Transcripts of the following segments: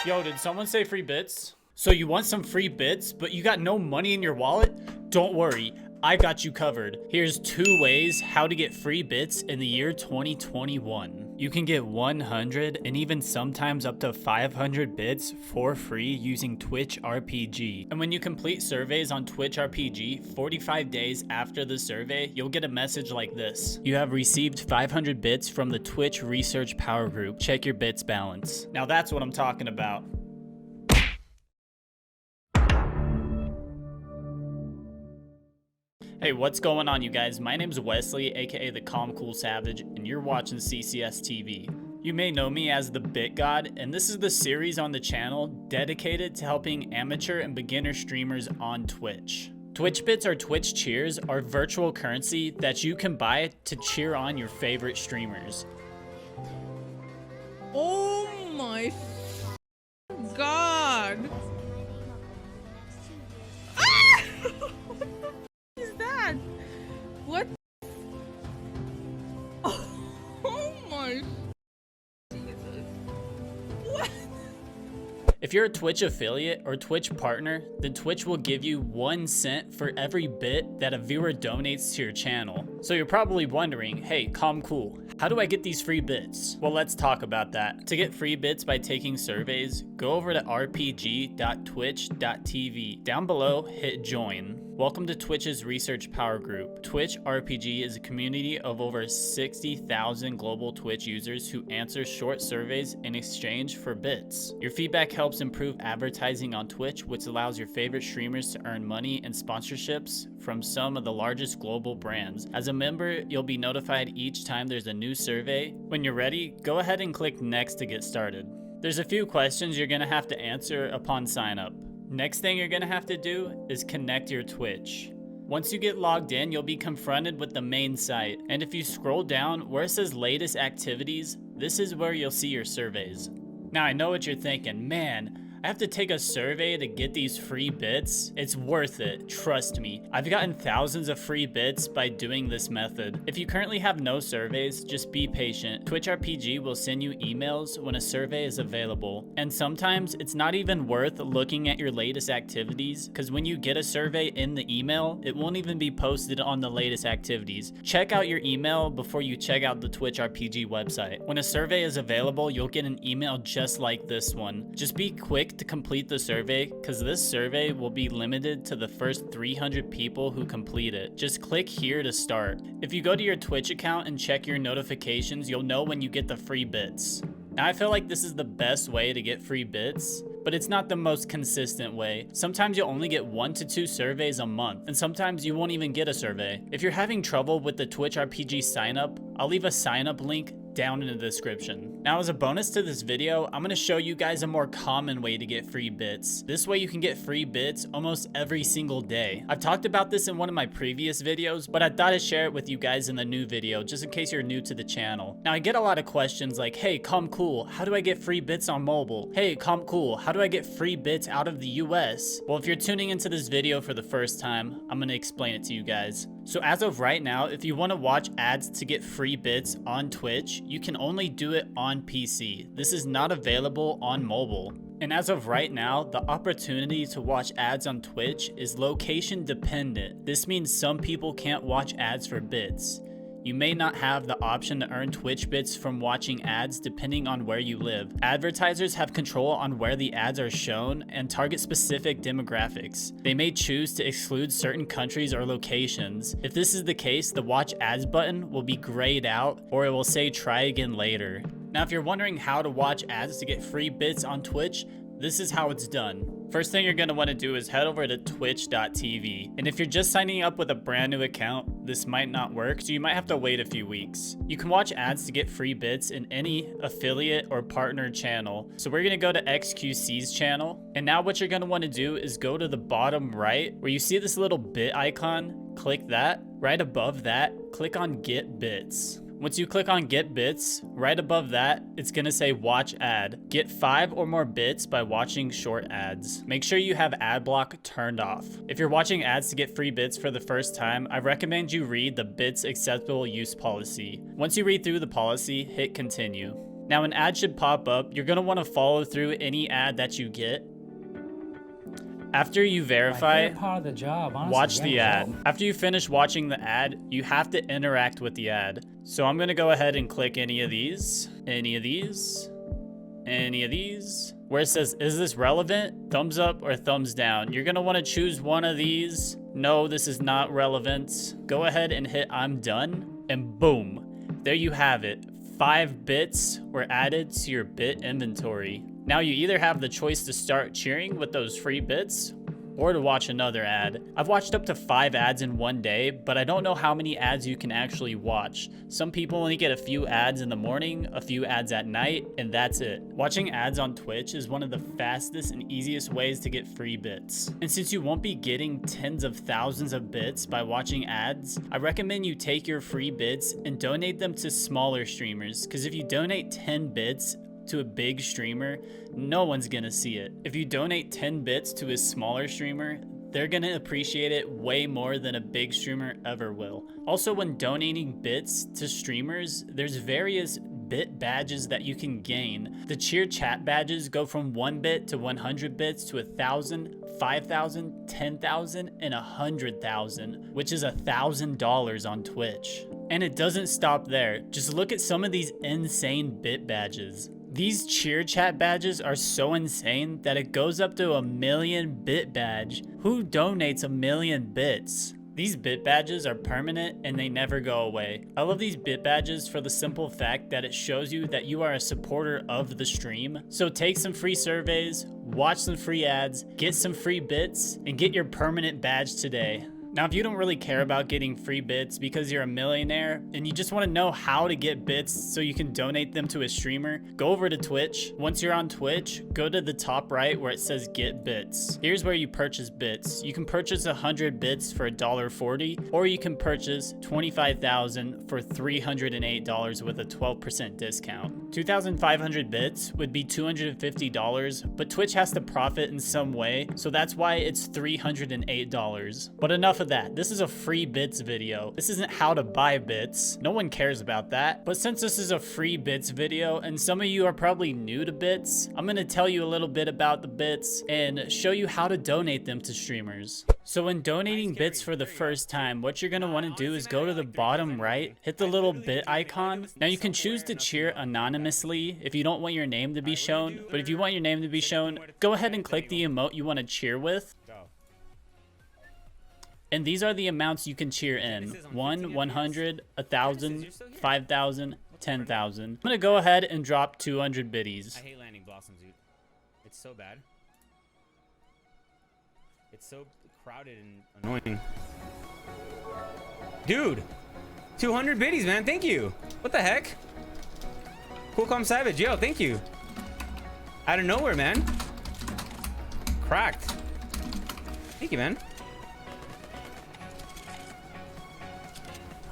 Yo, did someone say free bits? So you want some free bits, but you got no money in your wallet? Don't worry, I got you covered. Here's 2 ways how to get free bits in the year 2021. You can get 100 and even sometimes up to 500 bits for free using TwitchRpg. And when you complete surveys on TwitchRpg, 45 days after the survey, you'll get a message like this. You have received 500 bits from the Twitch Research Power Group. Check your bits balance. Now that's what I'm talking about. Hey, what's going on, you guys? My name's Wesley, aka the CalmCoolSavage, and you're watching CCS TV. You may know me as the Bit God, and this is the series on the channel dedicated to helping amateur and beginner streamers on Twitch. Twitch bits or Twitch cheers are virtual currency that you can buy to cheer on your favorite streamers. Oh my God. Ah! What is that? What? Oh my Jesus. What? If you're a Twitch affiliate or Twitch partner, then Twitch will give you 1 cent for every bit that a viewer donates to your channel. So you're probably wondering, hey, CalmCool, how do I get these free bits? Well, let's talk about that. To get free bits by taking surveys, go over to rpg.twitch.tv. Down below, hit join. Welcome to Twitch's Research Power Group. TwitchRpg is a community of over 60,000 global Twitch users who answer short surveys in exchange for bits. Your feedback helps improve advertising on Twitch, which allows your favorite streamers to earn money and sponsorships from some of the largest global brands. As a member, you'll be notified each time there's a new survey. When you're ready, go ahead and click next to get started. There's a few questions you're gonna have to answer upon sign up. Next thing you're gonna have to do is connect your Twitch. Once you get logged in, you'll be confronted with the main site. And if you scroll down where it says latest activities, this is where you'll see your surveys. Now I know what you're thinking, man, I have to take a survey to get these free bits? It's worth it, trust me. I've gotten thousands of free bits by doing this method. If you currently have no surveys, just be patient. TwitchRpg will send you emails when a survey is available. And sometimes it's not even worth looking at your latest activities, because when you get a survey in the email, it won't even be posted on the latest activities. Check out your email before you check out the TwitchRpg website. When a survey is available, you'll get an email just like this one. Just be quick to complete the survey, because this survey will be limited to the first 300 people who complete it. Just click here to start. If you go to your Twitch account and check your notifications, you'll know when you get the free bits. Now I feel like this is the best way to get free bits, but it's not the most consistent way. Sometimes you'll only get 1 to 2 surveys a month, and sometimes you won't even get a survey. If you're having trouble with the TwitchRpg sign up, I'll leave a sign up link down in the description. Now as a bonus to this video, I'm going to show you guys a more common way to get free bits. This way you can get free bits almost every single day. I've talked about this in one of my previous videos, but I thought I'd share it with you guys in the new video, just in case you're new to the channel. Now I get a lot of questions like, hey CalmCool, how do I get free bits on mobile? Hey CalmCool, how do I get free bits out of the US? Well, if you're tuning into this video for the first time, I'm going to explain it to you guys. So as of right now, if you want to watch ads to get free bits on Twitch, you can only do it on PC. This is not available on mobile. And as of right now, the opportunity to watch ads on Twitch is location dependent. This means some people can't watch ads for bits. You may not have the option to earn Twitch bits from watching ads depending on where you live. Advertisers have control on where the ads are shown and target specific demographics. They may choose to exclude certain countries or locations. If this is the case, the watch ads button will be grayed out, or it will say try again later. Now if you're wondering how to watch ads to get free bits on Twitch, this is how it's done. First thing you're going to want to do is head over to twitch.tv. And if you're just signing up with a brand new account, this might not work, so you might have to wait a few weeks. You can watch ads to get free bits in any affiliate or partner channel. So we're going to go to XQC's channel. And now what you're going to want to do is go to the bottom right where you see this little bit icon. Click that. Right above that, click on Get Bits. Once you click on Get Bits, right above that, it's gonna say Watch Ad. Get 5 or more bits by watching short ads. Make sure you have ad block turned off. If you're watching ads to get free bits for the first time, I recommend you read the Bits Acceptable Use Policy. Once you read through the policy, hit Continue. Now an ad should pop up. You're gonna wanna follow through any ad that you get. After you verify, part of the job, honestly, watch the yeah, ad. After you finish watching the ad, you have to interact with the ad. So I'm gonna go ahead and click any of these, any of these, any of these. Where it says, is this relevant? Thumbs up or thumbs down. You're gonna wanna choose one of these. No, this is not relevant. Go ahead and hit I'm done, and boom, there you have it. 5 bits were added to your bit inventory. Now you either have the choice to start cheering with those free bits or to watch another ad. I've watched up to 5 ads in one day, but I don't know how many ads you can actually watch. Some people only get a few ads in the morning, a few ads at night, and that's it. Watching ads on Twitch is one of the fastest and easiest ways to get free bits. And since you won't be getting tens of thousands of bits by watching ads, I recommend you take your free bits and donate them to smaller streamers, because if you donate 10 bits, to a big streamer, no one's gonna see it. If you donate 10 bits to a smaller streamer, they're gonna appreciate it way more than a big streamer ever will. Also, when donating bits to streamers, there's various bit badges that you can gain. The cheer chat badges go from 1 bit to 100 bits to 1,000, 5,000, 10,000, and 100,000, which is $1,000 on Twitch. And it doesn't stop there. Just look at some of these insane bit badges. These cheer chat badges are so insane that it goes up to 1,000,000 bit badge. Who donates 1,000,000 bits? These bit badges are permanent and they never go away. I love these bit badges for the simple fact that it shows you that you are a supporter of the stream. So take some free surveys, watch some free ads, get some free bits, and get your permanent badge today. Now, if you don't really care about getting free bits because you're a millionaire and you just want to know how to get bits so you can donate them to a streamer, go over to Twitch. Once you're on Twitch, go to the top right where it says get bits. Here's where you purchase bits. You can purchase 100 bits for $1.40, or you can purchase 25,000 for $308 with a 12% discount. 2,500 bits would be $250, but Twitch has to profit in some way, so that's why it's $308. But enough of that. This is a free bits video. This isn't how to buy bits. No one cares about that. But since this is a free bits video and some of you are probably new to bits, I'm gonna tell you a little bit about the bits and show you how to donate them to streamers. So when donating bits for the first time, what you're gonna wanna do is go to the bottom right, hit the little bit icon. Now you can choose to cheer anonymously if you don't want your name to be shown, but if you want your name to be shown, go ahead and click the emote you wanna cheer with. And these are the amounts you can cheer in. 1, 100, 1,000, 5,000, 10,000. I'm gonna go ahead and drop 200 biddies. I hate landing blossoms, dude. It's so bad. It's so crowded and annoying. Dude! 200 biddies, man. Thank you. What the heck? CalmCoolSavage, yo, thank you. Out of nowhere, man. Cracked. Thank you, man.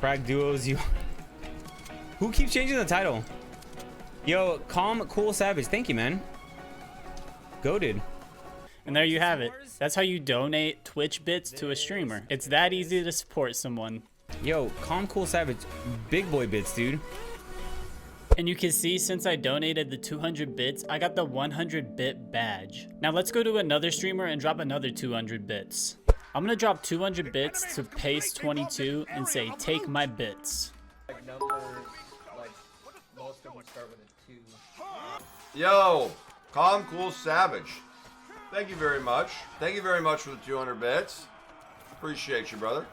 Crack duos, you. Who keeps changing the title? Yo, CalmCoolSavage, thank you, man. Goated. And there you have it. That's how you donate Twitch bits to a streamer. It's that easy to support someone. Yo, CalmCoolSavage, big boy bits, dude. And you can see since I donated the 200 bits, I got the 100 bit badge. Now let's go to another streamer and drop another 200 bits. I'm gonna drop 200 bits to Pace22 and say, take my bits. Like numbers, like most of them start with a 2. Yo, CalmCoolSavage. Thank you very much. Thank you very much for the 200 bits. Appreciate you, brother.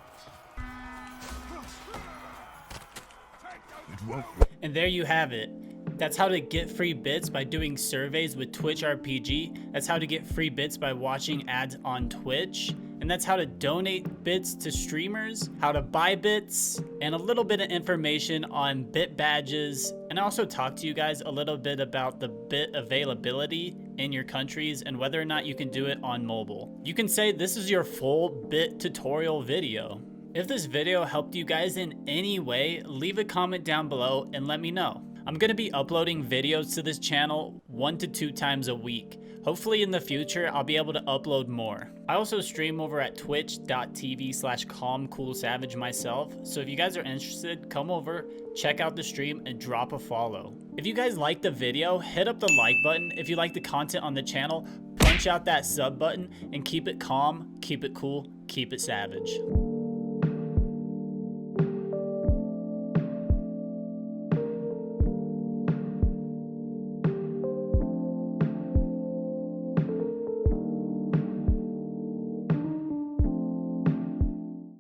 And there you have it. That's how to get free bits by doing surveys with TwitchRpg. That's how to get free bits by watching ads on Twitch. And that's how to donate bits to streamers, how to buy bits, and a little bit of information on bit badges. And I also talk to you guys a little bit about the bit availability in your countries and whether or not you can do it on mobile. You can say this is your full bit tutorial video. If this video helped you guys in any way, leave a comment down below and let me know. I'm gonna be uploading videos to this channel 1 to 2 times a week. Hopefully in the future, I'll be able to upload more. I also stream over at twitch.tv/CalmCoolSavage myself, so if you guys are interested, come over, check out the stream, and drop a follow. If you guys like the video, hit up the like button. If you like the content on the channel, punch out that sub button, and keep it calm, keep it cool, keep it savage.